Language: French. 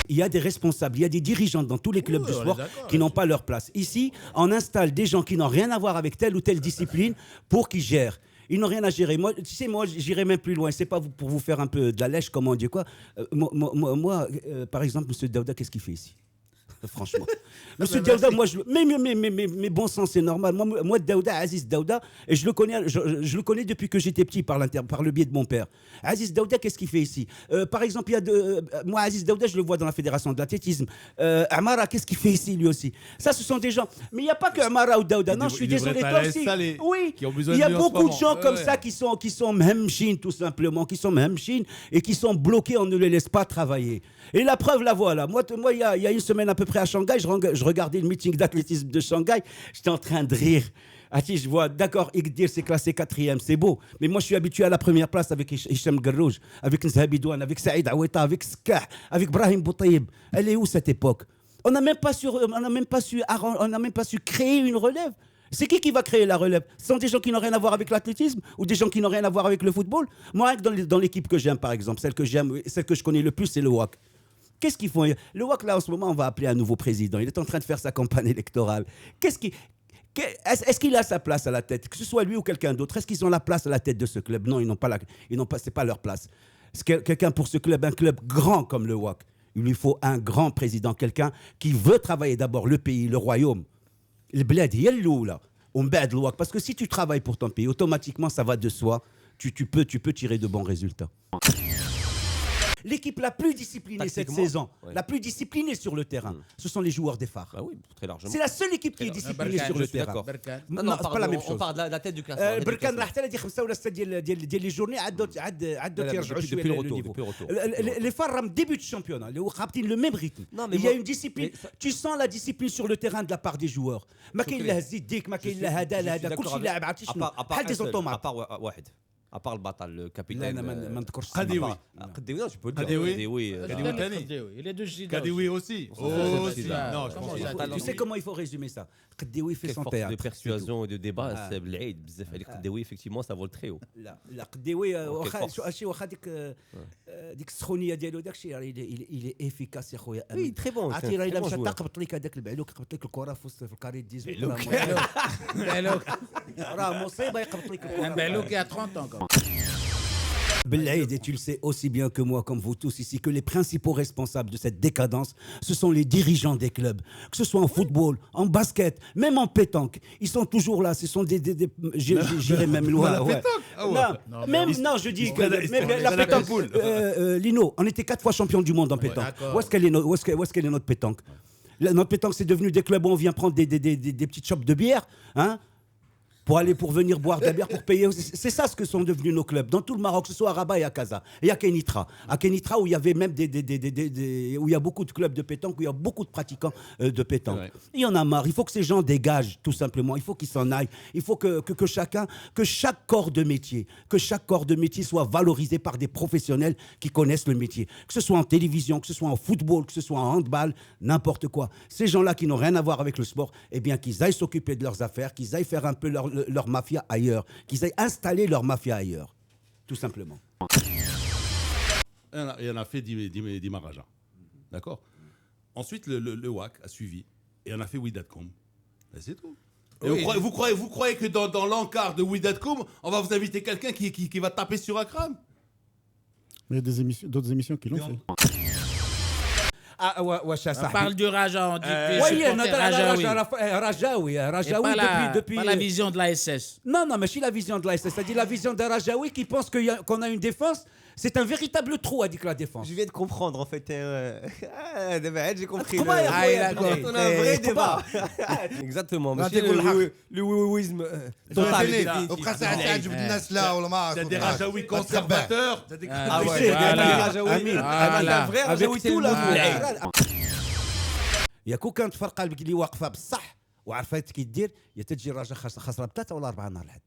Il y a des responsables, il y a des dirigeants dans tous les clubs de sport qui n'ont pas leur place. Ici, on installe des gens qui n'ont rien à voir avec telle ou telle discipline pour qu'ils gèrent. Ils n'ont rien à gérer. Moi, tu sais, moi, j'irai même plus loin. C'est pas pour vous faire un peu de la lèche, comment on dit quoi. Par exemple, M. Daouda, qu'est-ce qu'il fait ici? Franchement. Monsieur Daouda, moi, mais bon sang, c'est normal. Moi, Daouda, Aziz Daouda, et je le connais depuis que j'étais petit par le biais de mon père. Aziz Daouda, qu'est-ce qu'il fait ici? Par exemple, moi, Aziz Daouda, je le vois dans la fédération de l'athlétisme. Amara, qu'est-ce qu'il fait ici, lui aussi? Ça, ce sont des gens. Mais il n'y a pas que Amara ou Daouda. Non, je suis désolé, toi aussi. Oui, il y a beaucoup de gens comme ça qui sont mhemchines, tout simplement, qui sont mhemchines et qui sont bloqués, on ne les laisse pas travailler. Et la preuve, la voilà. Moi, il y a une semaine à peu près à Shanghai, je regardais le meeting d'athlétisme de Shanghai, j'étais en train de rire. Je vois, d'accord, Igdir c'est classé 4e, c'est beau. Mais moi, je suis habitué à la première place avec Hicham Garrouj, avec Nzhabidouane, avec Saïd Aoueta, avec Skah, avec Brahim Boutaïb. Elle est où cette époque? On n'a même pas su créer une relève. C'est qui va créer la relève? Ce sont des gens qui n'ont rien à voir avec l'athlétisme ou des gens qui n'ont rien à voir avec le football? Moi, dans l'équipe que j'aime, par exemple, celle que je connais le plus, c'est le WAC. Qu'est-ce qu'ils font? Le WAC, là, en ce moment, on va appeler un nouveau président. Il est en train de faire sa campagne électorale. Est-ce qu'il a sa place à la tête? Que ce soit lui ou quelqu'un d'autre, est-ce qu'ils ont la place à la tête de ce club? Non, ils n'ont pas c'est pas leur place. Quelqu'un pour ce club, un club grand comme le WAC, il lui faut un grand président, quelqu'un qui veut travailler d'abord le pays, le royaume. Le bled, il y a le là. On bête le WAC. Parce que si tu travailles pour ton pays, automatiquement, ça va de soi. Tu peux tirer de bons résultats. L'équipe la plus disciplinée cette saison, la plus disciplinée sur le terrain, ce sont les joueurs des phares. Ah oui, très largement. C'est la seule équipe qui est disciplinée sur le terrain. Non, c'est pas la même chose. On parle de la tête du classement. Berkane راح حتى 5 ولا 6 ديال لي جورني عدوا يرجعوا شويه le niveau. Les phares راهم début de championnat, اللي هو خابطين le même rythme. Il y a une discipline. Tu sens la discipline sur le terrain de la part des joueurs. ما كاين لا هز يديك ما كاين لا هذا كلشي لاعب عرفتي شنو بحال دي زوطومات. واحد à part le bâtard, le capitaine. لا ما نذكرش. Kadioui, non, tu peux le dire. Kadioui, il est de Gida. Kadioui aussi. Non, je pense Tu sais comment il faut résumer ça? Kadioui fait son théâtre. De persuasion et de débat, c'est l'Aïd. Kadioui, effectivement, ça vaut le très haut. لا Kadioui واخا ديك السخونيه ديالو داكشي il est efficace يا خويا. Oui, très bon. عرفتي راه الا مشى تقبط لك هذاك البعلوك يقبط لك الكره في الكاري 18 Bellouk. راه مصيبه يقبط لك Un الكره. Bellouk qui a 30 ans. Belhaïd, et tu le sais aussi bien que moi, comme vous tous ici, que les principaux responsables de cette décadence, ce sont les dirigeants des clubs. Que ce soit en football, en basket, même en pétanque. Ils sont toujours là. Ce sont j'irais même loin. Non, je dis que la pétanque. Lino, on était 4 fois champion du monde en pétanque. Où est-ce qu'elle est notre pétanque? Notre pétanque, c'est devenu des clubs où on vient prendre des petites chopes de bière, hein, pour venir boire de la bière, pour payer. C'est ça ce que sont devenus nos clubs. Dans tout le Maroc, que ce soit à Rabat et à Casa. Et à Kenitra. À Kenitra, où il y avait même où il y a beaucoup de clubs de pétanque, où il y a beaucoup de pratiquants de pétanque. Ouais. Il y en a marre. Il faut que ces gens dégagent, tout simplement. Il faut qu'ils s'en aillent. Il faut que chaque corps de métier soit valorisé par des professionnels qui connaissent le métier. Que ce soit en télévision, que ce soit en football, que ce soit en handball, n'importe quoi. Ces gens-là qui n'ont rien à voir avec le sport, eh bien, qu'ils aillent s'occuper de leurs affaires, qu'ils aillent faire un peu leur mafia ailleurs, qu'ils aillent installer leur mafia ailleurs, tout simplement. Il y en a fait 10 Maraja. D'accord. Ensuite, le WAC a suivi et on a fait Widatcom. C'est tout. Et oui. Vous croyez que dans l'encart de Widatcom, on va vous inviter quelqu'un qui va taper sur un crâne? Il y a d'autres émissions qui l'ont fait. On parle du Raja, on dit que Rajaoui depuis... Pas la vision de la SS. Non, mais si la vision de la SS, c'est-à-dire la vision de Rajaoui qui pense qu'on a une défense, c'est un véritable trou, a dit que la défense. Je viens de comprendre, en fait. J'ai compris. On a un vrai débat. Exactement. Le wouisme total. T'as des Rajaouis conservateurs. Ah ouais, avec tout là. يا كون كانت فرقه اللي واقفه بصح وعرفت كي دير يا تجي الراجل خسره ب3 ولا 4 نهار الحد.